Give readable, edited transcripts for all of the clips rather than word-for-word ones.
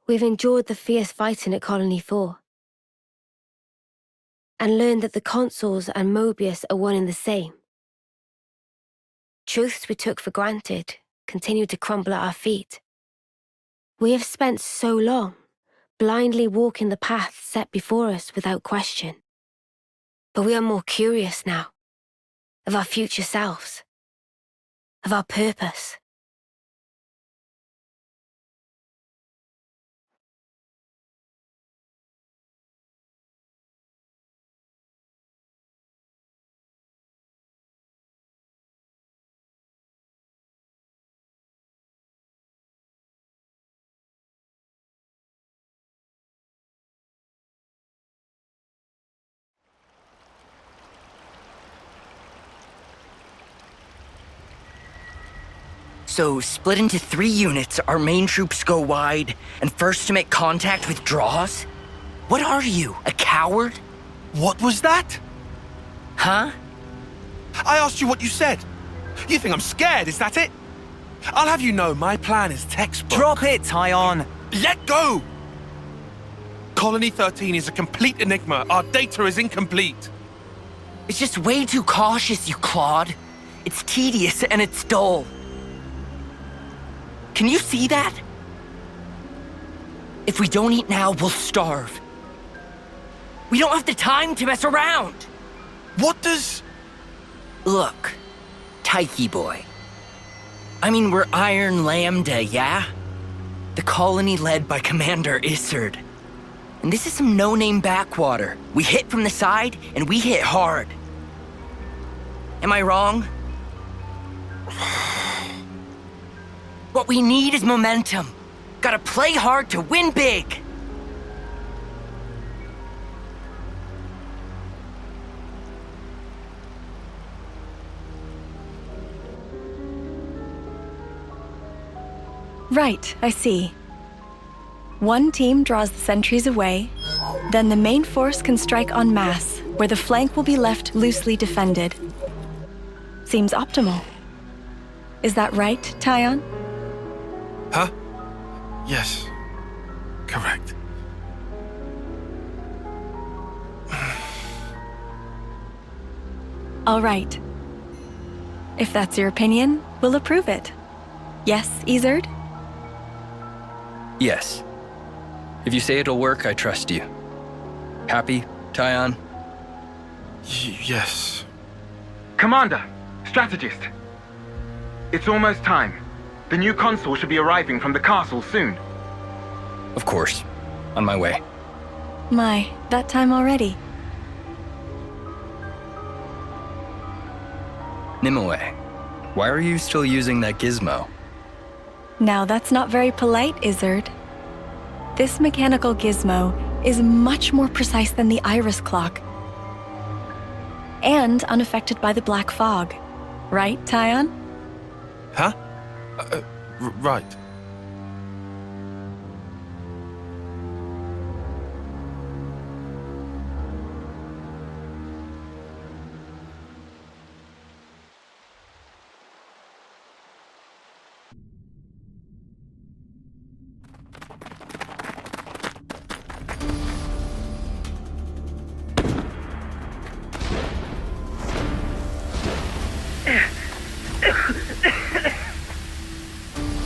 We've endured the fierce fighting at Colony 4 and learned that the consuls and Mobius are one and the same. Truths we took for granted continue to crumble at our feet. We have spent so long blindly walking the path set before us without question. But we are more curious now, of our future selves, of our purpose. So, split into 3 units, our main troops go wide, and first to make contact withdraws? What are you, a coward? What was that? Huh? I asked you what you said. You think I'm scared, is that it? I'll have you know my plan is textbook. Drop it, Tyon! Let go! Colony 13 is a complete enigma. Our data is incomplete. It's just way too cautious, you clod. It's tedious and it's dull. Can you see that? If we don't eat now, we'll starve. We don't have the time to mess around. What does... Look, Tyche boy. I mean, we're Iron Lambda, yeah? The colony led by Commander Isard. And this is some no-name backwater. We hit from the side, and we hit hard. Am I wrong? What we need is momentum. Gotta play hard to win big. Right, I see. One team draws the sentries away, then the main force can strike en masse, where the flank will be left loosely defended. Seems optimal. Is that right, Tyon? Huh? Yes. Correct. All right. If that's your opinion, we'll approve it. Yes, Isard? Yes. If you say it'll work, I trust you. Happy, Tyon? Yes. Commander, strategist. It's almost time. The new consul should be arriving from the castle soon. Of course. On my way. My, that time already. Nimue, why are you still using that gizmo? Now that's not very polite, Isard. This mechanical gizmo is much more precise than the iris clock. And unaffected by the black fog. Right, Tyon? Huh? Right.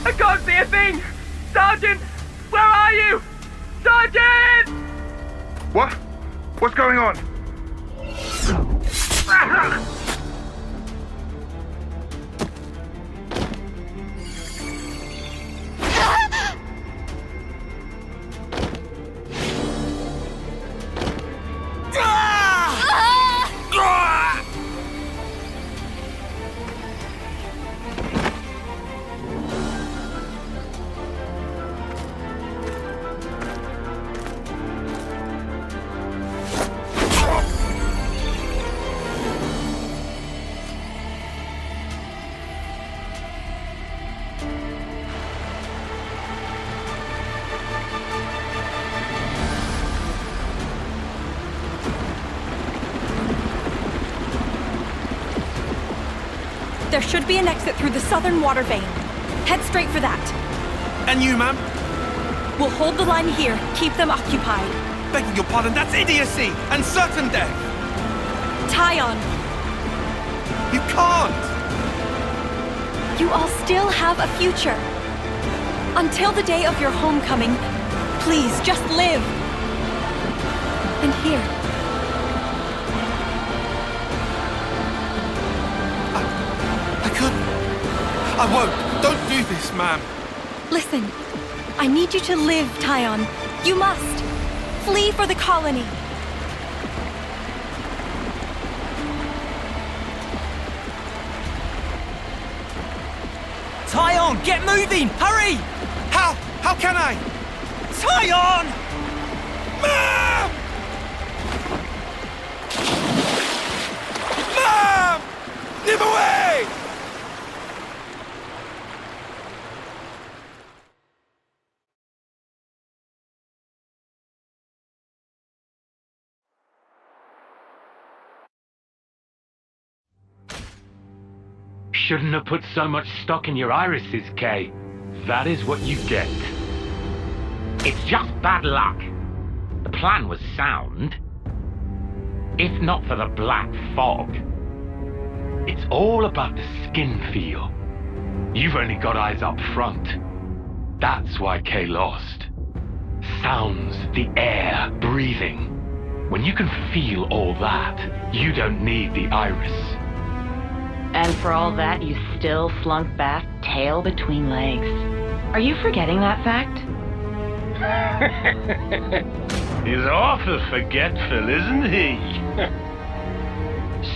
I can't see a thing! Sergeant! Where are you? Sergeant! What? What's going on? There should be an exit through the southern water vein. Head straight for that. And you, ma'am? We'll hold the line here, keep them occupied. Begging your pardon, that's idiocy and certain death. Tyon, You can't. you all still have a future. Until the day of your homecoming, please just live. And here. I couldn't. I won't. Don't do this, ma'am. Listen, I need you to live, Tyon. You must. Flee for the colony. Tyon, get moving! Hurry! How? How can I? Tyon! Ma'am! Ma'am! Live away! Shouldn't have put so much stock in your irises, Kay. That is what you get. It's just bad luck. The plan was sound. If not for the black fog. It's all about the skin feel. You've only got eyes up front. That's why Kay lost. Sounds, the air, breathing. When you can feel all that, you don't need the iris. And for all that, you still slunk back, tail between legs. Are you forgetting that fact? He's awful forgetful, isn't he?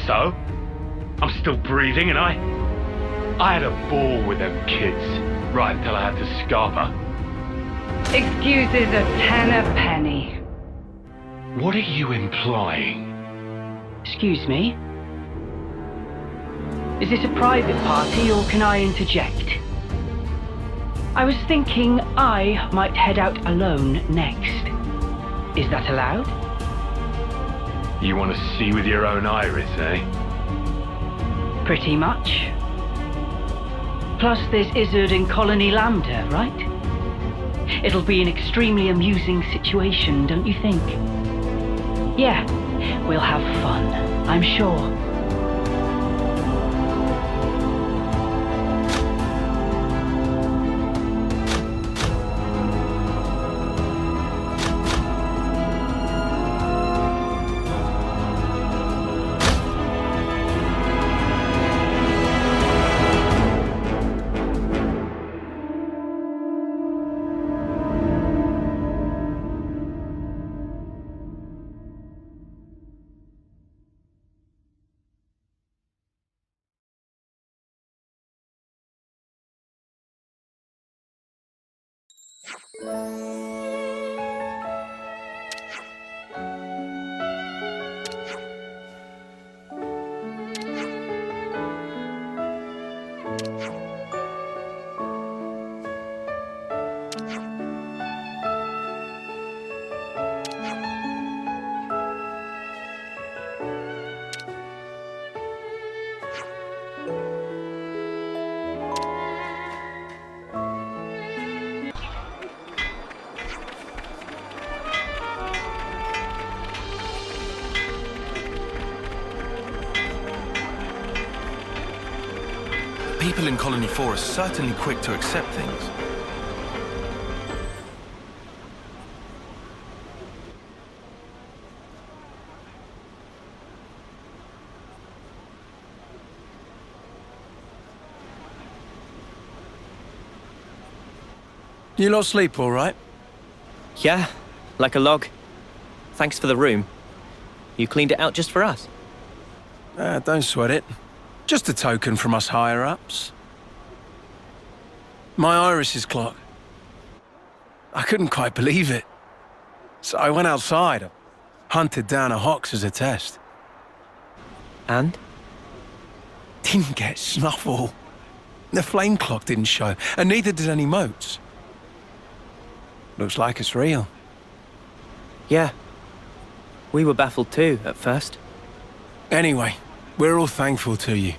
So, I'm still breathing, and I had a ball with them kids, right until I had to scarper. Excuses a penny. What are you implying? Excuse me? Is this a private party, or can I interject? I was thinking I might head out alone next. Is that allowed? You want to see with your own iris, eh? Pretty much. Plus there's Izzard in Colony Lambda, right? It'll be an extremely amusing situation, don't you think? Yeah, we'll have fun, I'm sure. People in Colony 4 are certainly quick to accept things. You lot sleep all right? Yeah, like a log. Thanks for the room. You cleaned it out just for us. Don't sweat it. Just a token from us higher-ups. My iris is clocked. I couldn't quite believe it. So I went outside. I hunted down a Hox as a test. And? Didn't get snuffle. The flame clock didn't show, and neither did any motes. Looks like it's real. Yeah. We were baffled too, at first. Anyway, we're all thankful to you.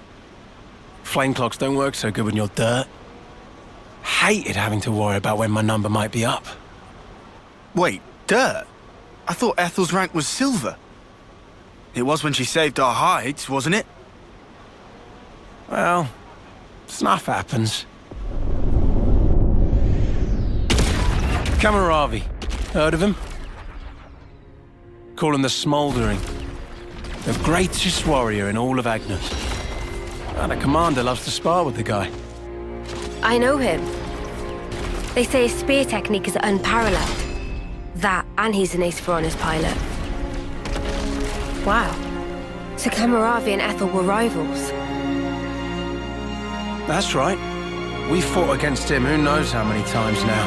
Flame clocks don't work so good when you're dirt. Hated having to worry about when my number might be up. Wait, dirt? I thought Ethel's rank was silver. It was when she saved our hides, wasn't it? Well, stuff happens. Kamaravi. Heard of him? Call him the Smouldering. The greatest warrior in all of Agnes. And the commander loves to spar with the guy. I know him. They say his spear technique is unparalleled. That, and he's an Azafranios pilot. Wow. So Kamaravi and Ethel were rivals. That's right. We fought against him who knows how many times now.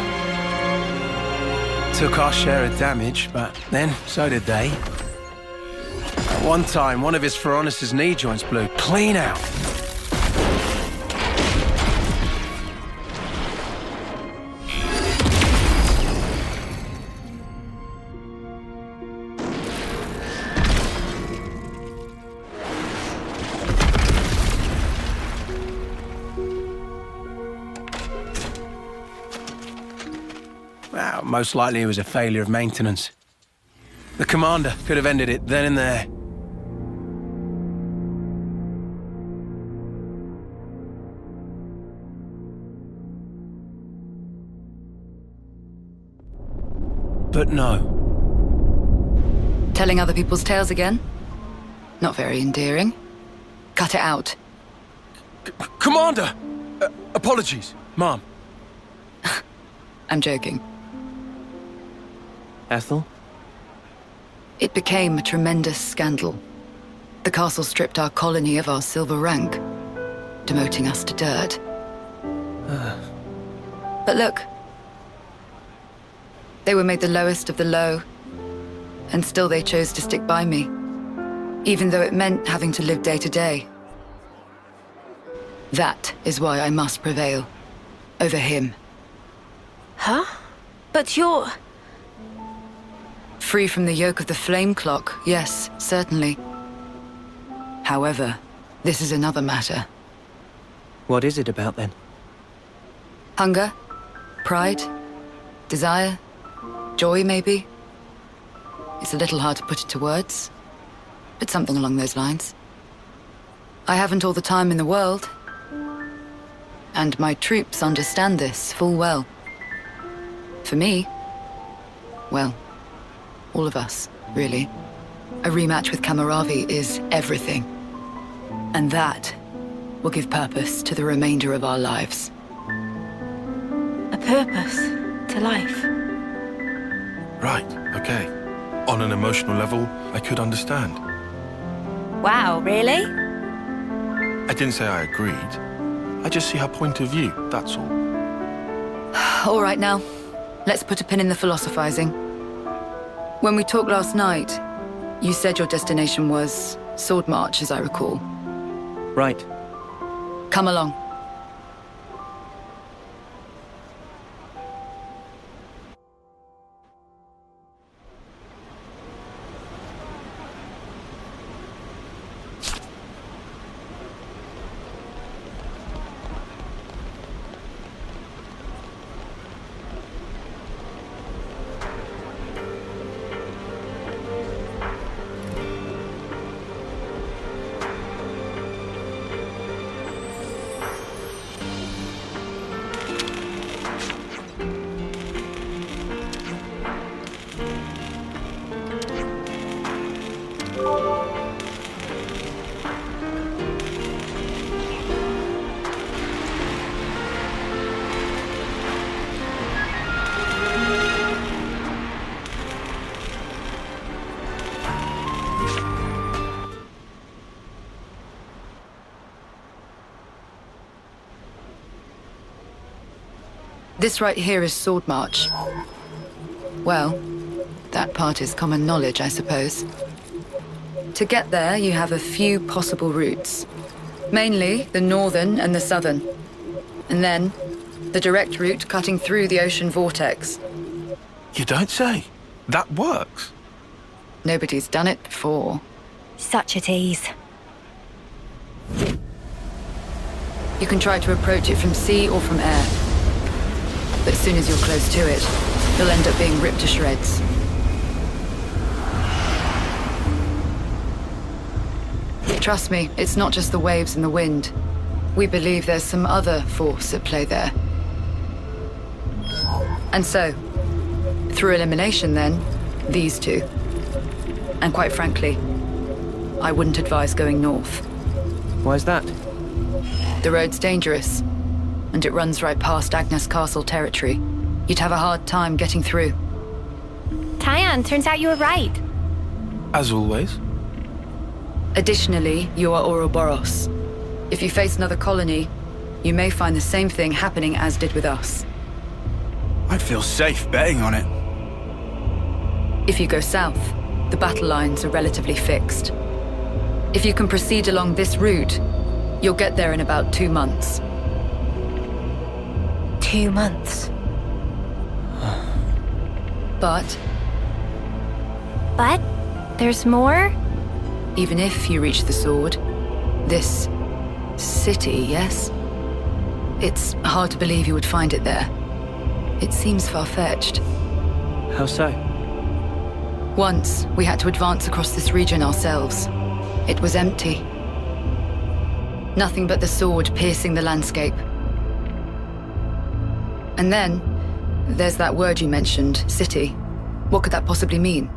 Took our share of damage, but then so did they. At one time, one of his Pharaonis' knee joints blew clean out. Well, most likely it was a failure of maintenance. The commander could have ended it then and there. But no. Telling other people's tales again? Not very endearing. Cut it out. Commander! Apologies, Mom. I'm joking. Ethel? It became a tremendous scandal. The castle stripped our colony of our silver rank, demoting us to dirt. But look. They were made the lowest of the low, and still they chose to stick by me, even though it meant having to live day to day. That is why I must prevail over him. Huh? But you're... Free from the yoke of the flame clock, yes, certainly. However, this is another matter. What is it about then? Hunger? Pride? Desire? Joy, maybe? It's a little hard to put it to words, but something along those lines. I haven't all the time in the world, and my troops understand this full well. For me, well, all of us, really. A rematch with Kamaravi is everything. And that will give purpose to the remainder of our lives. a purpose to life. Right, okay. On an emotional level, I could understand. Wow, really? I didn't say I agreed. I just see her point of view, that's all. All right now, let's put a pin in the philosophizing. When we talked last night, you said your destination was Sword March, as I recall. Right. Come along. This right here is Sword March. Well, that part is common knowledge, I suppose. To get there, you have a few possible routes. Mainly the northern and the southern. And then, the direct route cutting through the ocean vortex. You don't say. That works. Nobody's done it before. Such a tease. You can try to approach it from sea or from air. But as soon as you're close to it, He'll end up being ripped to shreds. Trust me, it's not just the waves and the wind. We believe there's some other force at play there. And so, through elimination then, these two. And quite frankly, I wouldn't advise going north. Why's that? The road's dangerous, and it runs right past Agnes Castle territory. You'd have a hard time getting through. Tyan, turns out you were right. As always. Additionally, you are Ouroboros. If you face another colony, you may find the same thing happening as did with us. I'd feel safe betting on it. If you go south, the battle lines are relatively fixed. If you can proceed along this route, you'll get there in about 2 months. 2 months. But There's more? even if you reach the sword, this city, yes? It's hard to believe you would find it there. It seems far-fetched. How so? Once, we had to advance across this region ourselves. It was empty. Nothing but the sword piercing the landscape. And then, there's that word you mentioned, city. What could that possibly mean?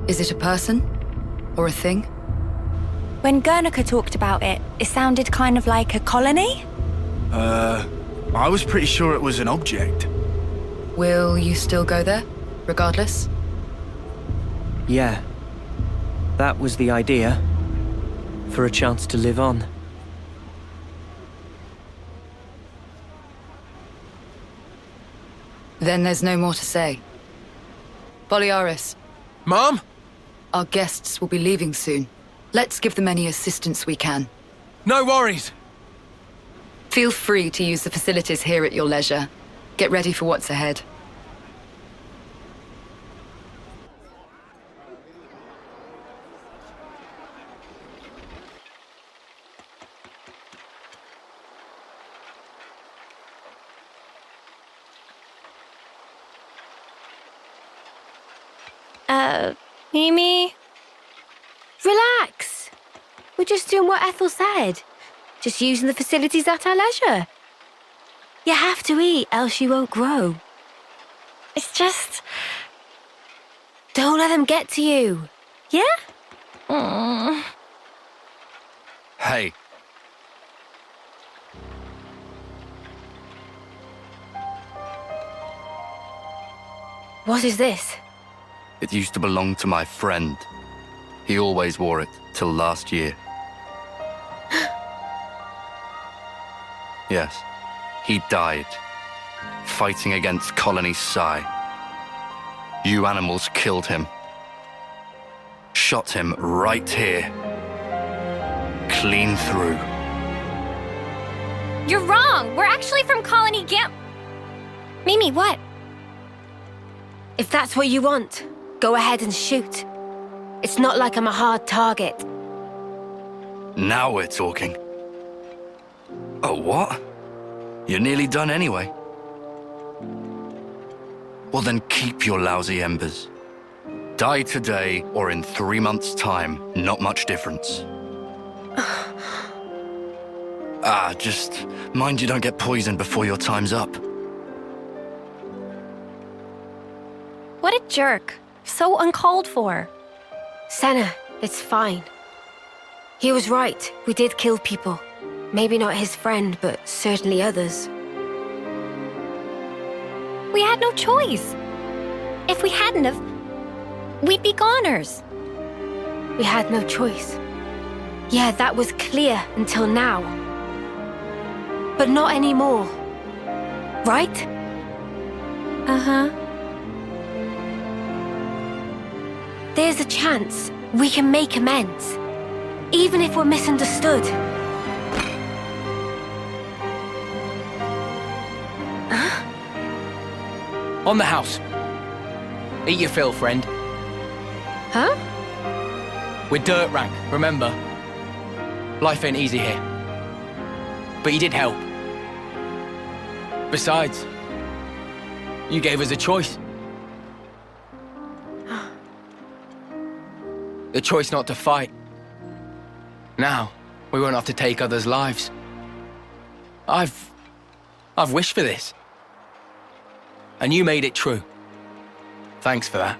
Is it a person? Or a thing? When Guernica talked about it, it sounded kind of like a colony? I was pretty sure it was an object. Will you still go there, regardless? Yeah. That was the idea. For a chance to live on. Then there's no more to say. Boliaris, Mom? our guests will be leaving soon. Let's give them any assistance we can. No worries. Feel free to use the facilities here at your leisure. Get ready for what's ahead. Mimi? Relax. We're just doing what Ethel said. Just using the facilities at our leisure. You have to eat, else you won't grow. It's just... Don't let them get to you. Yeah? Hey. What is this? It used to belong to my friend. He always wore it till last year. Yes, he died, fighting against Colony Psi. You animals killed him. Shot him right here. Clean through. You're wrong. We're actually from Colony Gam... Mimi, what? If that's what you want, go ahead and shoot. It's not like I'm a hard target. Now we're talking. Oh, what? You're nearly done anyway. Well then keep your lousy embers. Die today or in 3 months' time, not much difference. Just mind you don't get poisoned before your time's up. What a jerk. So uncalled for. Senna, it's fine. He was right. We did kill people. Maybe not his friend, but certainly others. We had no choice. If we hadn't have, we'd be goners. We had no choice. Yeah, that was clear until now. But not anymore. Right? Uh-huh. There's a chance we can make amends, even if we're misunderstood. On the house. Eat your fill, friend. Huh? We're dirt rank, remember? Life ain't easy here. But you did help. Besides, You gave us a choice. The choice not to fight. Now, we won't have to take others' lives. I've wished for this. And you made it true. Thanks for that.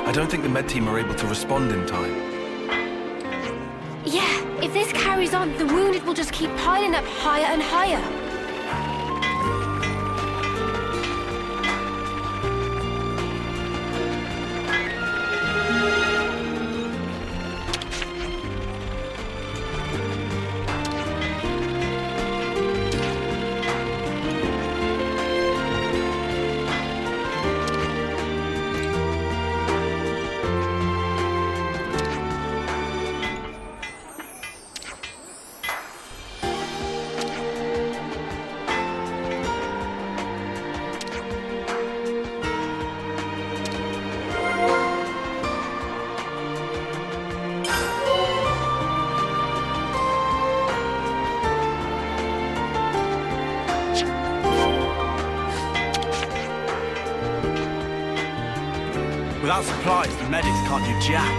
I don't think the med team are able to respond in time. Yeah, if this carries on, the wounded will just keep piling up higher and higher. Without supplies, the medics can't do jack.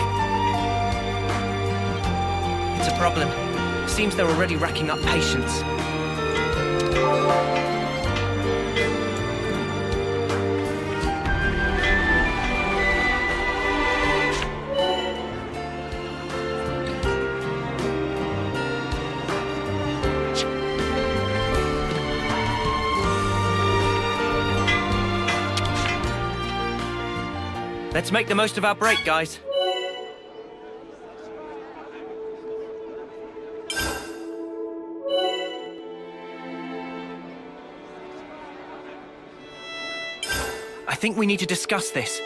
It's a problem. Seems they're already racking up patients. Let's make the most of our break, guys. I think we need to discuss this.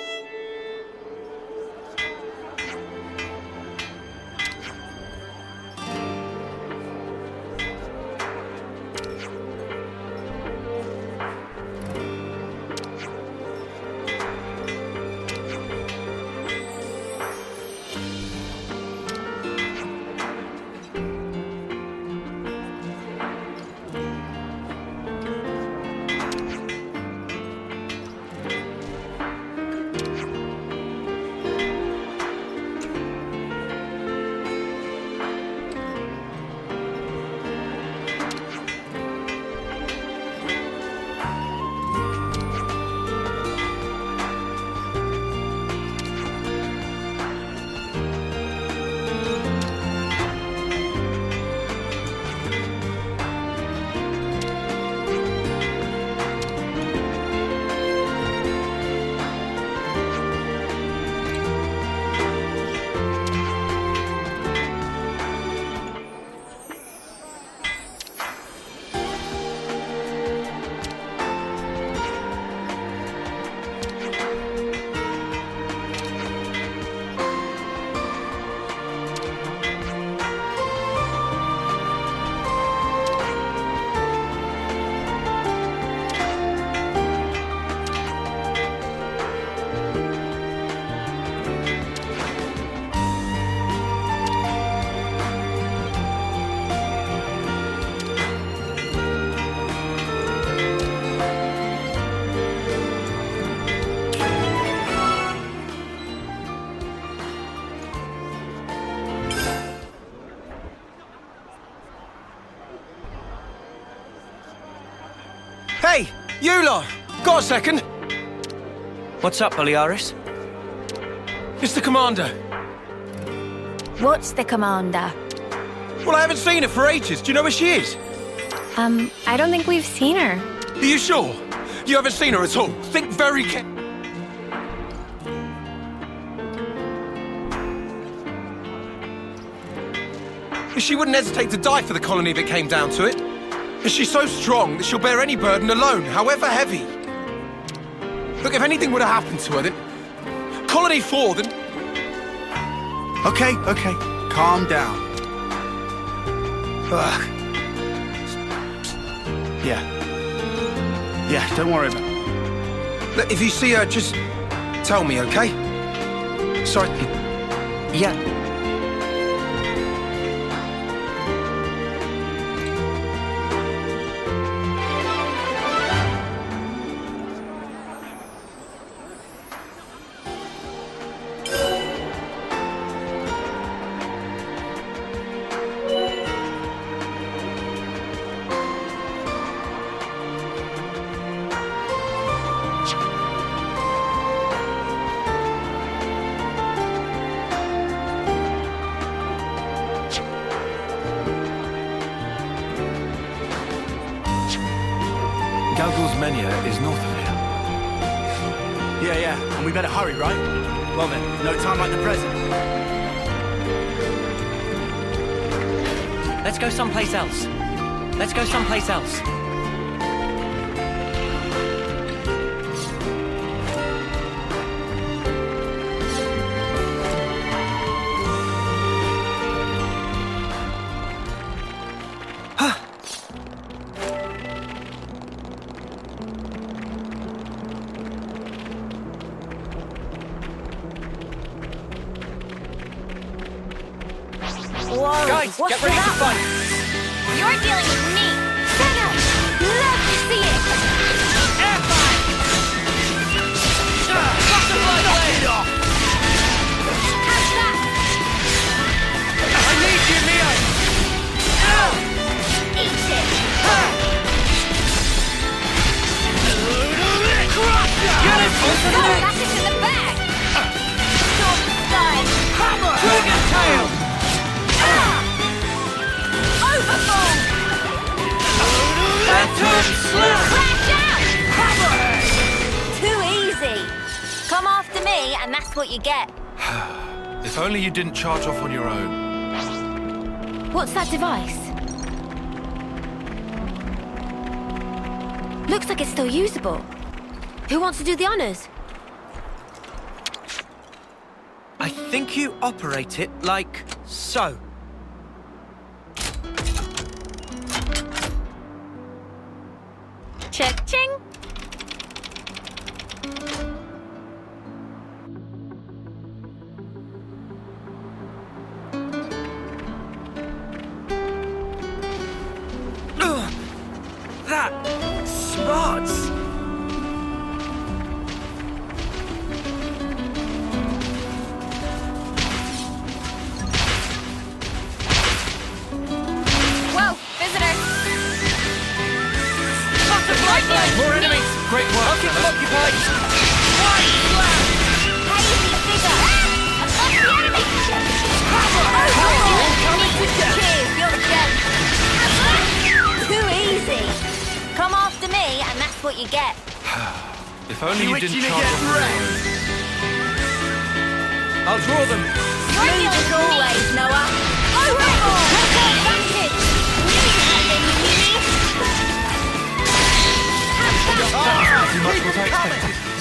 Hey, you lot! Got a second? What's up, Balearis? It's the commander. What's the commander? Well, I haven't seen her for ages. Do you know where she is? I don't think we've seen her. Are you sure? You haven't seen her at all? Think very She wouldn't hesitate to die for the colony if it came down to it. And she's so strong that she'll bear any burden alone, however heavy. Look, if anything would have happened to her, then... Colony 4, then... Okay, calm down. Ugh. Yeah, don't worry about it. Look, if you see her, just tell me, okay? Sorry. Yeah. Galgul's Menia is north of here. Yeah, and we better hurry, right? Well then, no time like the present. Let's go someplace else. Let's go someplace else. Whoa, Guys, what's get ready to that fight. one? You're dealing with me. Senna, love to see it. Air fight! Butterfly blade! How's that? I need you, Mio! Eat it. Get it! That is in the bag. Storm style. Hammer! Dragon tail! Overfall. Phantom slap! Crash out. Too easy. Come after me, and that's that's what you get. If only you didn't charge off on your own. What's that device? Looks like it's still usable. Who wants to do the honors? I think you operate it like so. Cha-ching! That smarts. Whoa, visitor! More enemies. Great work. I'll keep them occupied. Hazy figure! I've got the enemy! Cheers, you're dead! Too easy! Come after me, and that's what you get. If only you didn't charge off on your own. I'll draw them. You're here as always, Noah. Overboard! Take advantage! Knew you had it, you meanie!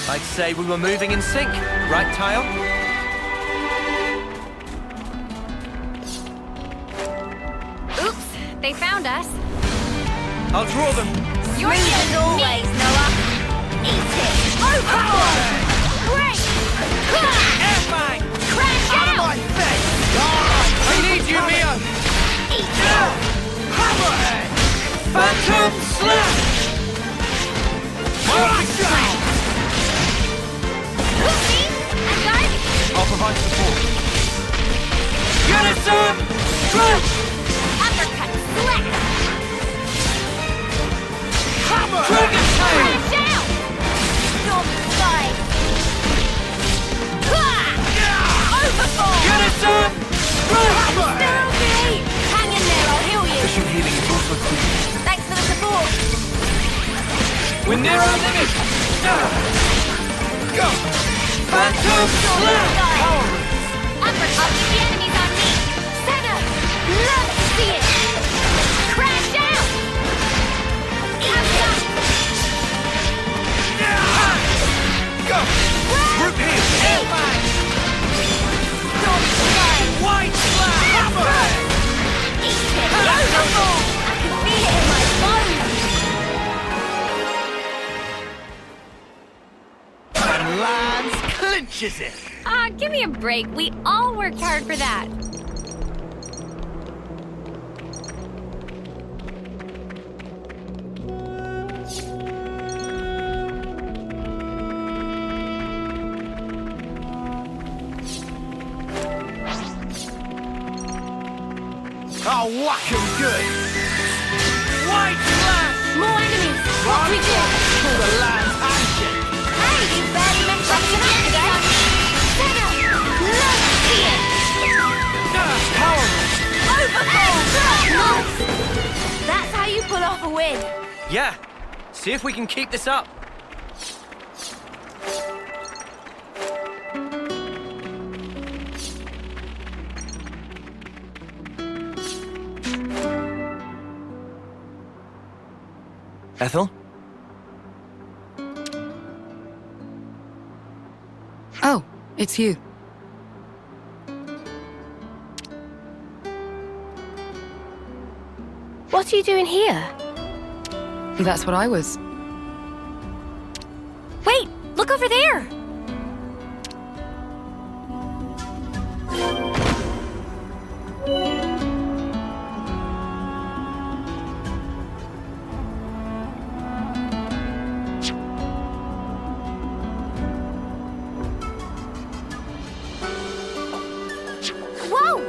I'd say we were moving in sync, right, Tile? Oops, they found us. I'll draw them. You're here as always, Noah. Eat it! Overboard! Break! Airfang! Crash out! My face! I need you, Mio! Eat it! Hammerhead! Phantom Slash! Oopsie! And guard! I'll provide support. Unison! Strike! Uppercut! Slash! Hammer! Dragon Tail! Crash out! Storm Sky! Overboard! Unison! Strike! Still okay! Hang in there, I'll heal you! Efficient healing is also crucial. Thanks for the support! We're near our limit! Go! Phantom Slash! Uppercut with the enemies on me! Senna! Love to see it! Crash out! Go! Root here! Storm Sky! White Slash! Hammer! Eat it! Overboard! I can feel it in my bones! And lands clinches it! Give me a break. We all worked hard for that. I'll whack him good! White Slash! More enemies! What do we do? Pull the land's handshake! Hey, you barely mentioned the enemies again! Senna! Love to see it! Powerful! Overboard! Nice! That's how you pull off a win. Yeah. See if we can keep this up. Ethel? Oh, it's you. What are you doing here? That's what I was. Wait! Look over there! Whoa!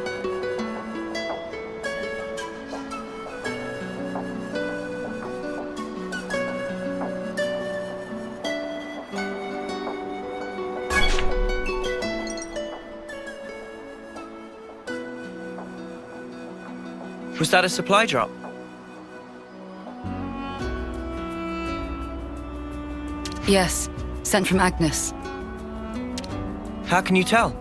Was that a supply drop? Yes, sent from Agnes. How can you tell?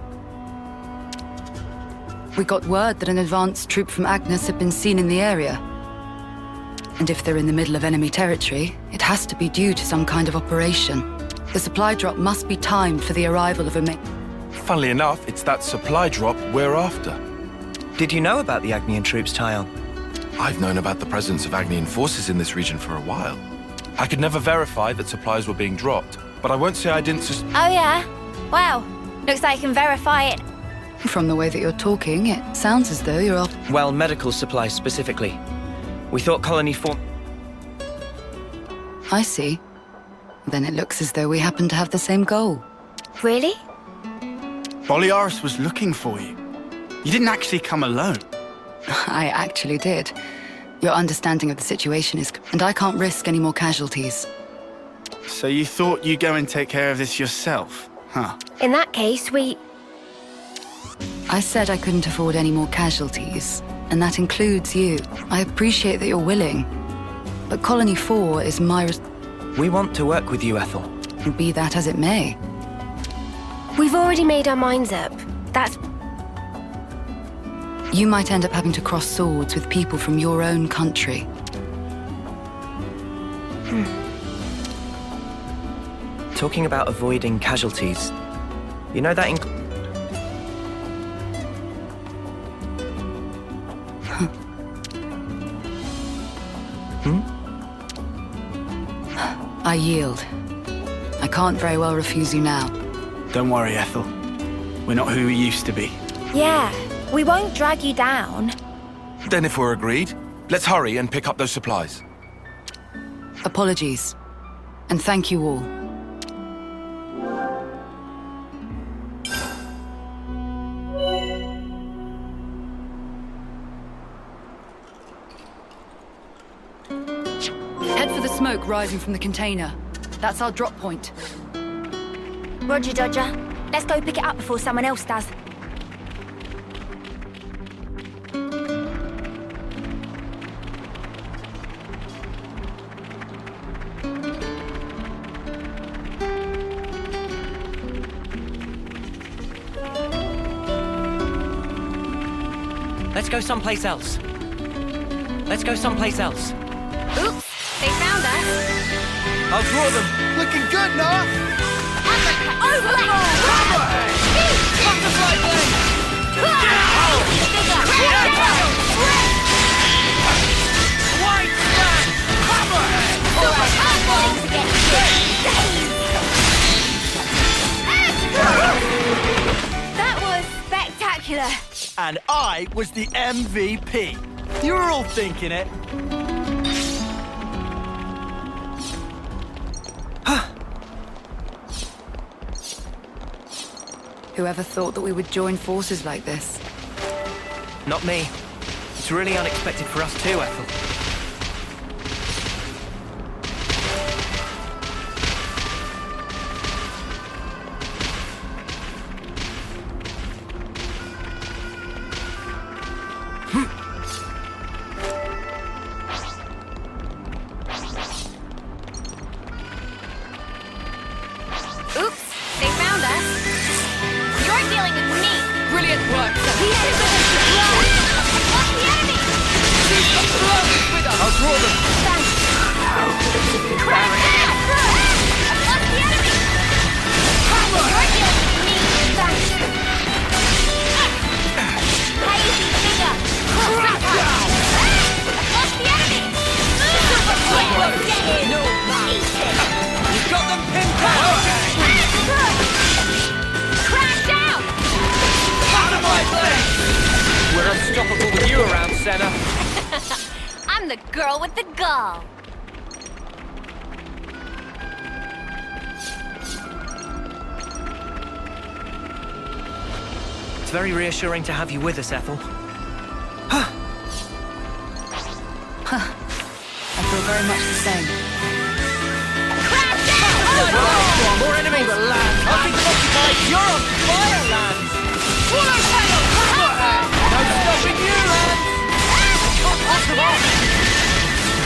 We got word that an advanced troop from Agnes had been seen in the area. And if they're in the middle of enemy territory, it has to be due to some kind of operation. The supply drop must be timed for the arrival of a Funnily enough, it's that supply drop we're after. Did you know about the Agnian troops, Tyon? I've known about the presence of Agnian forces in this region for a while. I could never verify that supplies were being dropped, but I won't say I didn't Oh yeah? Wow. Looks like you can verify it. From the way that you're talking, it sounds as though you're off. Well, medical supplies specifically. We thought Colony form... I see. Then it looks as though we happen to have the same goal. Really? Boliaris was looking for you. You didn't actually come alone. I actually did. Your understanding of the situation is... And I can't risk any more casualties. So you thought you'd go and take care of this yourself, huh? In that case, I said I couldn't afford any more casualties, and that includes you. I appreciate that you're willing, but Colony 4 is my... We want to work with you, Ethel. Be that as it may. we've already made our minds up. That's... You might end up having to cross swords with people from your own country. Talking about avoiding casualties, you know that I yield. I can't very well refuse you now. Don't worry, Ethel. We're not who we used to be. Yeah, we won't drag you down. Then if we're agreed, let's hurry and pick up those supplies. Apologies. And thank you all. Head for the smoke rising from the container. That's our drop point. Roger, Dodger. Let's go pick it up before someone else does. Let's go someplace else. Let's go someplace else. Oops, they found us. I'll draw them. Looking good, Noah! Butterfly blade! White flag! Hammerhead! That was spectacular. And I was the MVP. You were all thinking it. Whoever thought that we would join forces like this? Not me. It's really unexpected for us too, Ethel. Oops, they found us. You're dealing with me. Brilliant work, sir. The enemy! I'll draw them. Crash out! Lost the enemy! You're dealing with me. Hazy figure! Crash out! Lost the enemy! No, Eat it! you got them pinned down! Crash out! Out of my place! We're unstoppable with you around, Senna. I'm the girl with the gall. It's very reassuring to have you with us, Ethel. I feel very much the same. Crash out! More enemies! I'll keep them occupied. You're on fire, Lance! Full of sail! Hammerhead! No stopping you, Lance!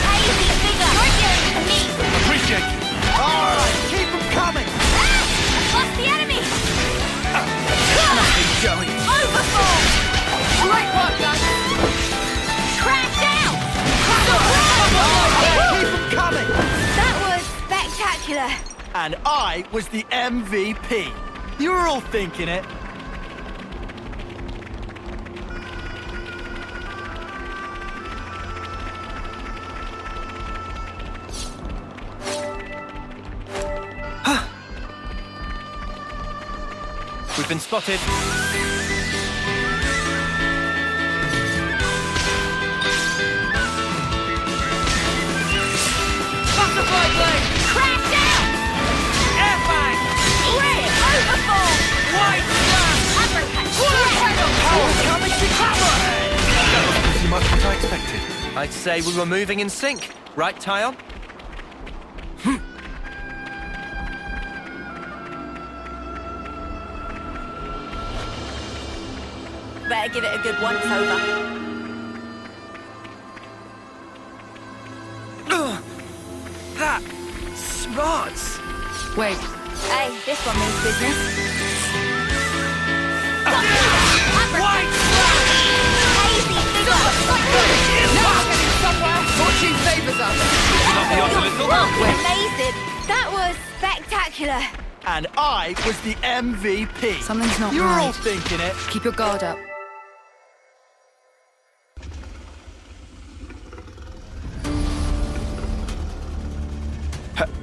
Hazy figure! You're dealing with me. Appreciate you. All right, keep them coming. Lost the enemy! And I was the MVP. You were all thinking it. We've been spotted. Butterfly blade! Crash down! Airfang! Wait! Overfall! Wide slash! Uppercut! Coming to cover! That was pretty much what I expected. I'd say we were moving in sync. Right, Tyon? Better give it a good once-over. That smarts. Wait. Hey, this one means business. White Hazy figure! Now we're getting somewhere. Fortune favours us. Amazing! That was spectacular. And I was the MVP. Something's not You were all right. thinking it. Keep your guard up.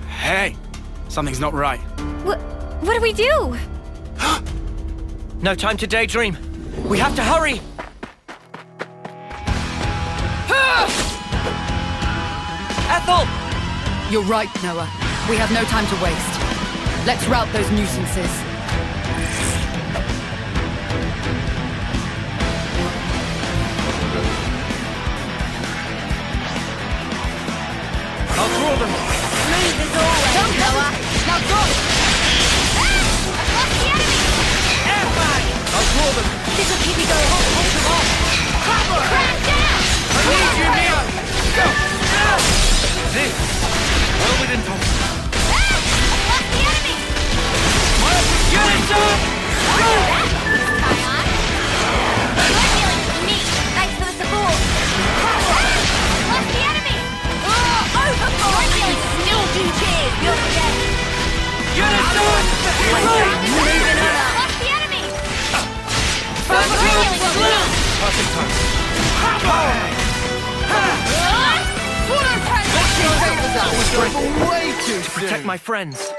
Hey, something's not right. What do we do? No time to daydream. We have to hurry. Ethel! You're right, Noah. We have no time to waste. Let's rout those nuisances. I'll draw them. Smooth as always. Don't Noah. Now drop. Across the enemy. Airfang! I'll draw them. This'll keep you going. Hold them off. Cover. Crash down. I need you, Neo. Go. This, well within possible. Across the enemy. Unison! Go. Tyon. Neat. Thanks for the support. Cover. Across the enemy. Overboard. Still do cheers. You're dead. Unison! Moving on up. Across the enemy. Perfect time. Way too To protect my friends.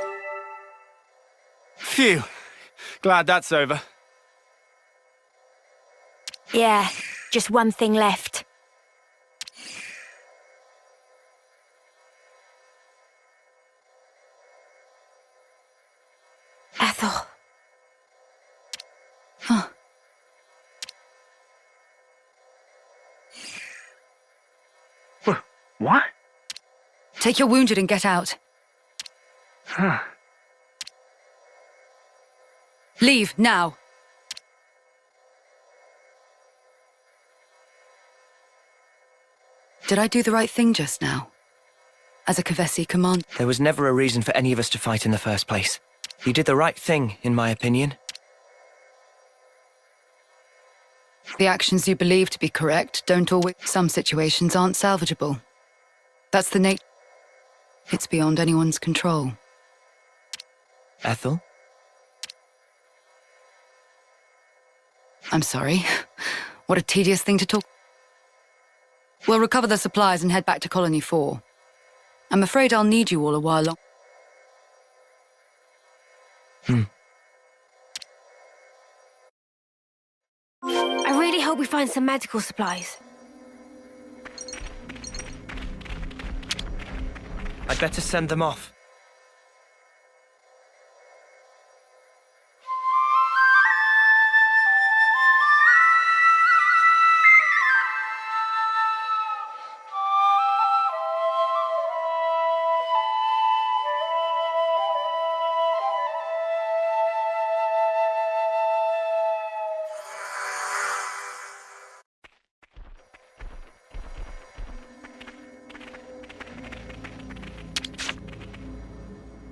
Phew. Glad that's over. Yeah, just one thing left. Ethel. Huh. What? Take your wounded and get out. Huh. Leave, now. Did I do the right thing just now? As a Kavesi commander? There was never a reason for any of us to fight in the first place. You did the right thing, in my opinion. The actions you believe to be correct don't always... Some situations aren't salvageable. That's the nature. It's beyond anyone's control. Ethel? I'm sorry. What a tedious thing to talk... We'll recover the supplies and head back to Colony 4. I'm afraid I'll need you all a while long. I really hope we find some medical supplies. I'd better send them off.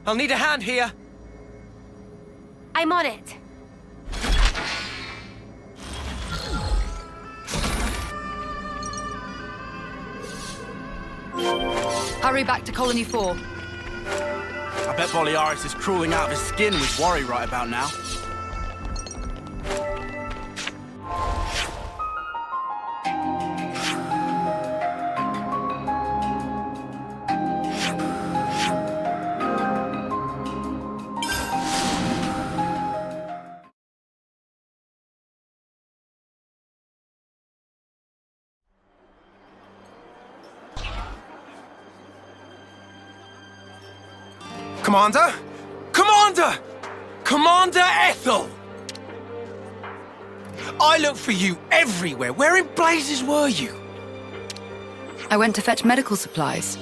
I'll need a hand here. I'm on it. Hurry back to Colony 4. I bet Boliaris is crawling out of his skin with worry right about now. Commander? Commander! Commander Ethel! I looked for you everywhere. Where in blazes were you? I went to fetch medical supplies.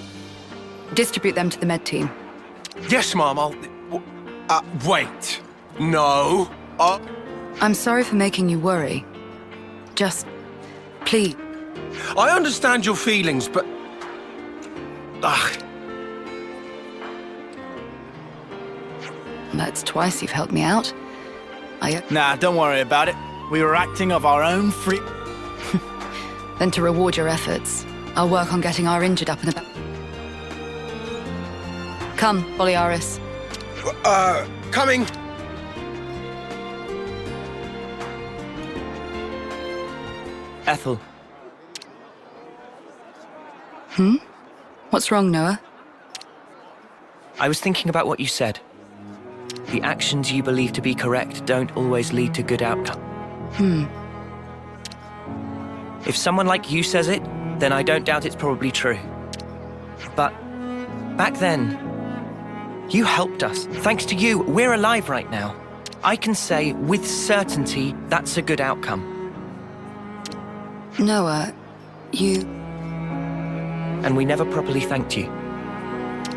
Distribute them to the med team. Yes, Mom, I'll... wait. No. I'm sorry for making you worry. Just... please. I understand your feelings, but... That's twice you've helped me out. Nah, don't worry about it. We were acting of our own free... Then to reward your efforts, I'll work on getting our injured up and about. Come, Boliaris. Coming. Ethel. What's wrong, Noah? I was thinking about what you said. The actions you believe to be correct don't always lead to good outcome. If someone like you says it, then I don't doubt it's probably true. But back then, you helped us. Thanks to you, we're alive right now. I can say with certainty that's a good outcome. Noah, you... And we never properly thanked you.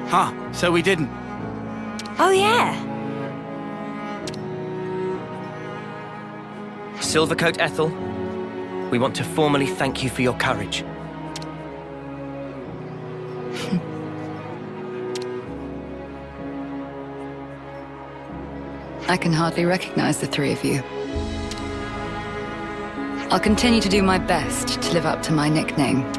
Huh, so we didn't. Oh, yeah. Silvercoat Ethel, we want to formally thank you for your courage. I can hardly recognize the three of you. I'll continue to do my best to live up to my nickname.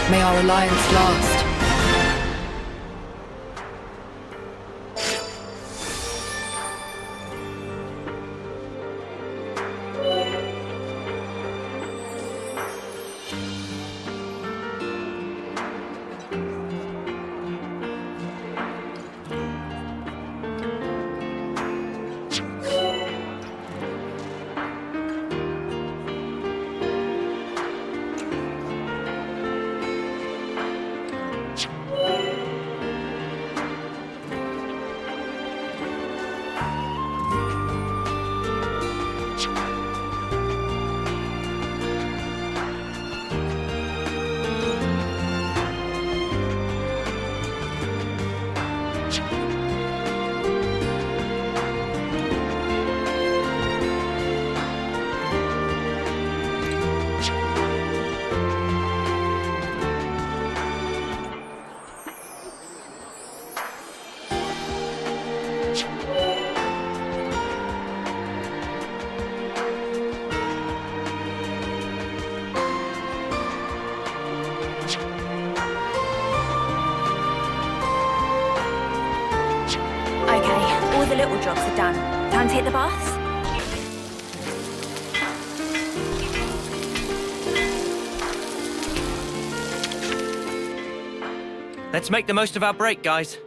May our alliance last. The little jobs are done. Time to hit the baths? Let's make the most of our break, guys.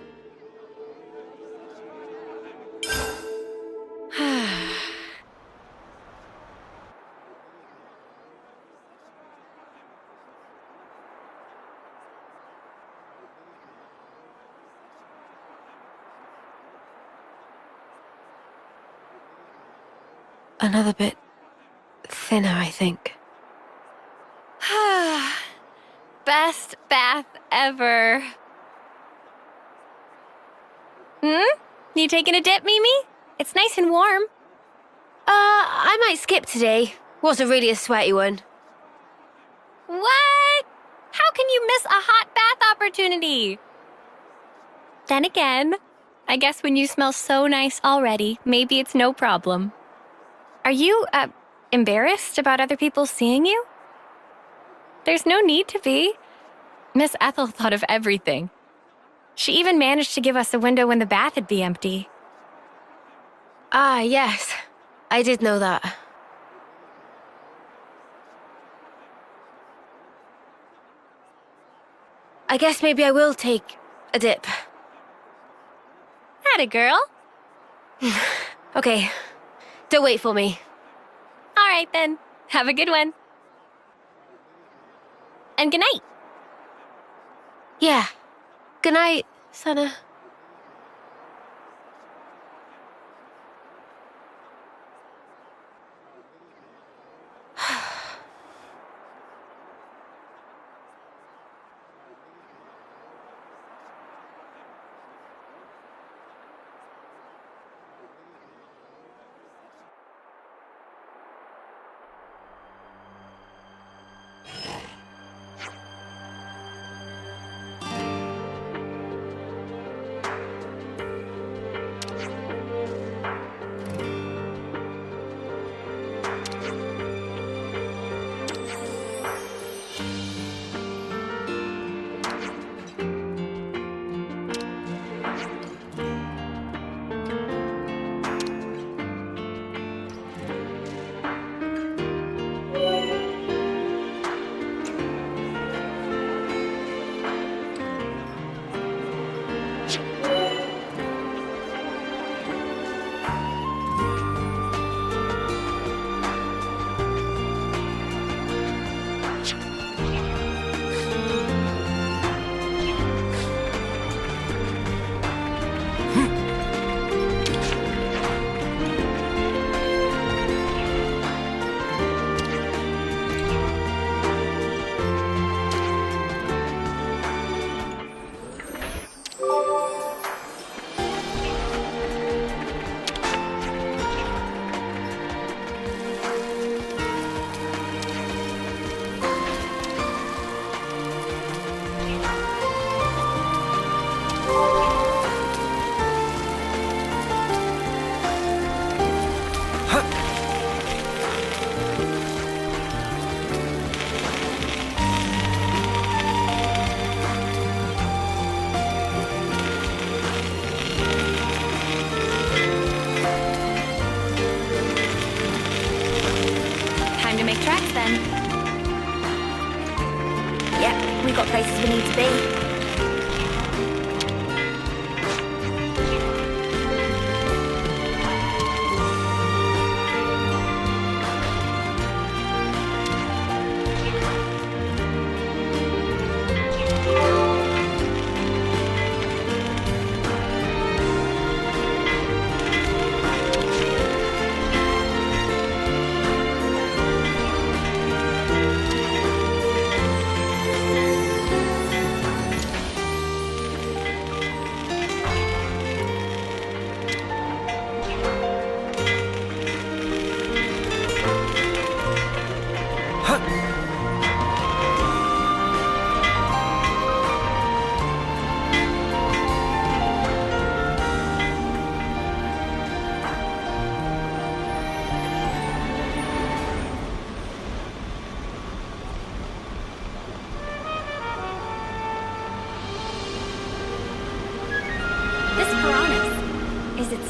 Another bit thinner, I think. Best bath ever. You taking a dip, Mimi? It's nice and warm. I might skip today. Wasn't really a sweaty one. What? How can you miss a hot bath opportunity? Then again, I guess when you smell so nice already, maybe it's no problem. Are you, embarrassed about other people seeing you? There's no need to be. Miss Ethel thought of everything. She even managed to give us a window when the bath would be empty. Ah, yes. I did know that. I guess maybe I will take a dip. Atta girl. Okay. Don't wait for me. All right then. Have a good one. And good night. Yeah. Good night, Sana. We've got places we need to be.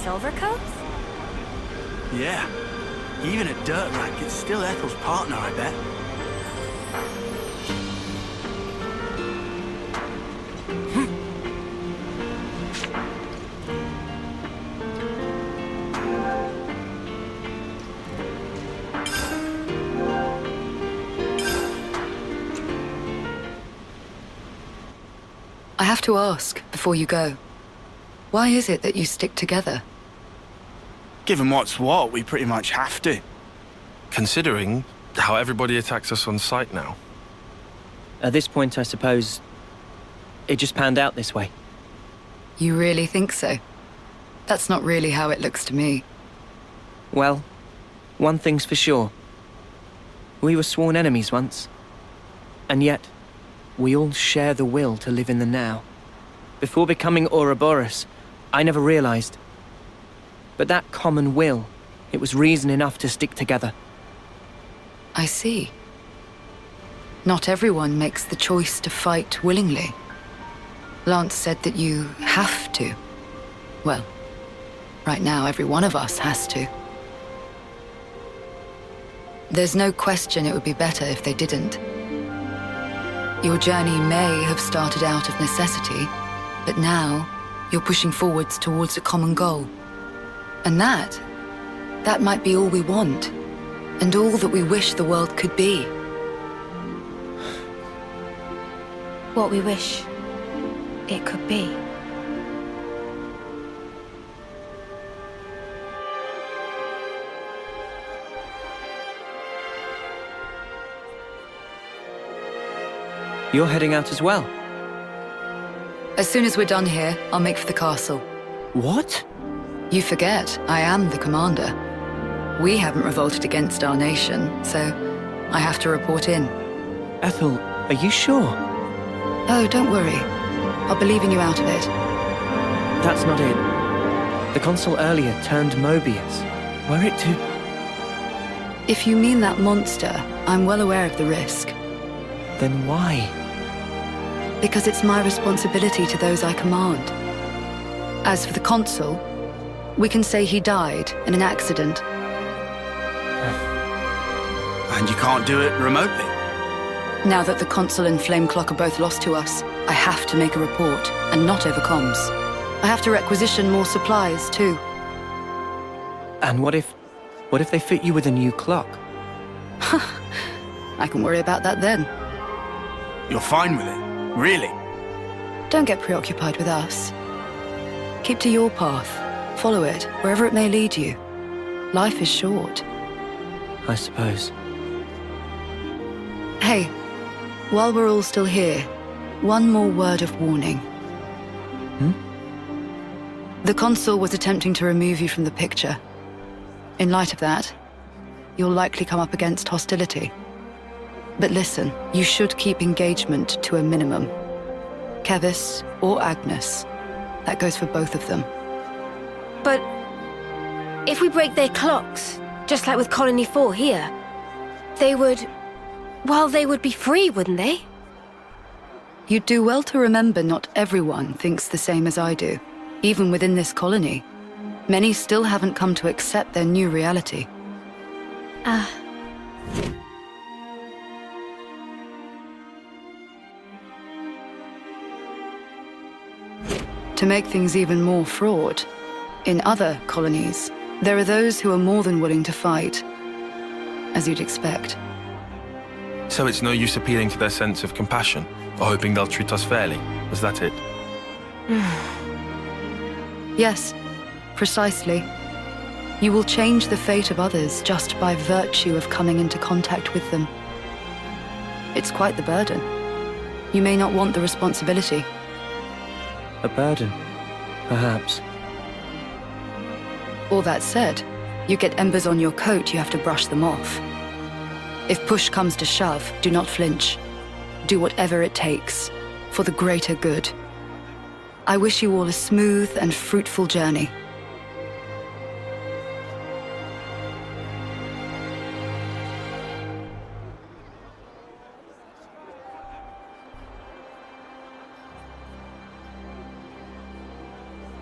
Silver coats? Yeah. Even a dirt rag, it's still Ethel's partner, I bet. I have to ask, before you go, why is it that you stick together? Given what's what, we pretty much have to. Considering how everybody attacks us on sight now. At this point, I suppose, it just panned out this way. You really think so? That's not really how it looks to me. Well, one thing's for sure. We were sworn enemies once. And yet, we all share the will to live in the now. Before becoming Ouroboros, I never realized. But that common will, it was reason enough to stick together. I see. Not everyone makes the choice to fight willingly. Lance said that you have to. Well, right now every one of us has to. There's no question it would be better if they didn't. Your journey may have started out of necessity, but now you're pushing forwards towards a common goal. And that might be all we want, and all that we wish the world could be. What we wish it could be. You're heading out as well? As soon as we're done here, I'll make for the castle. What? You forget, I am the commander. We haven't revolted against our nation, so I have to report in. Ethel, are you sure? Oh, don't worry. I'll be leaving you out of it. That's not it. The consul earlier turned Mobius. Were it to... If you mean that monster, I'm well aware of the risk. Then why? Because it's my responsibility to those I command. As for the consul, we can say he died in an accident. And you can't do it remotely? Now that the consul and Flameclock are both lost to us, I have to make a report, and not over comms. I have to requisition more supplies, too. And what if they fit you with a new clock? I can worry about that then. You're fine with it? Really? Don't get preoccupied with us. Keep to your path. Follow it, wherever it may lead you. Life is short. I suppose. Hey, while we're all still here, one more word of warning. The consul was attempting to remove you from the picture. In light of that, you'll likely come up against hostility. But listen, you should keep engagement to a minimum. Kevis or Agnes. That goes for both of them. But if we break their clocks, just like with Colony 4 here, they would be free, wouldn't they? You'd do well to remember not everyone thinks the same as I do. Even within this colony, many still haven't come to accept their new reality. To make things even more fraught, in other colonies, there are those who are more than willing to fight, as you'd expect. So it's no use appealing to their sense of compassion, or hoping they'll treat us fairly. Is that it? Yes, precisely. You will change the fate of others just by virtue of coming into contact with them. It's quite the burden. You may not want the responsibility. A burden, perhaps. All that said, you get embers on your coat, you have to brush them off. If push comes to shove, do not flinch. Do whatever it takes, for the greater good. I wish you all a smooth and fruitful journey.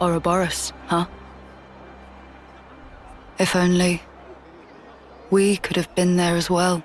Ouroboros, huh? If only we could have been there as well.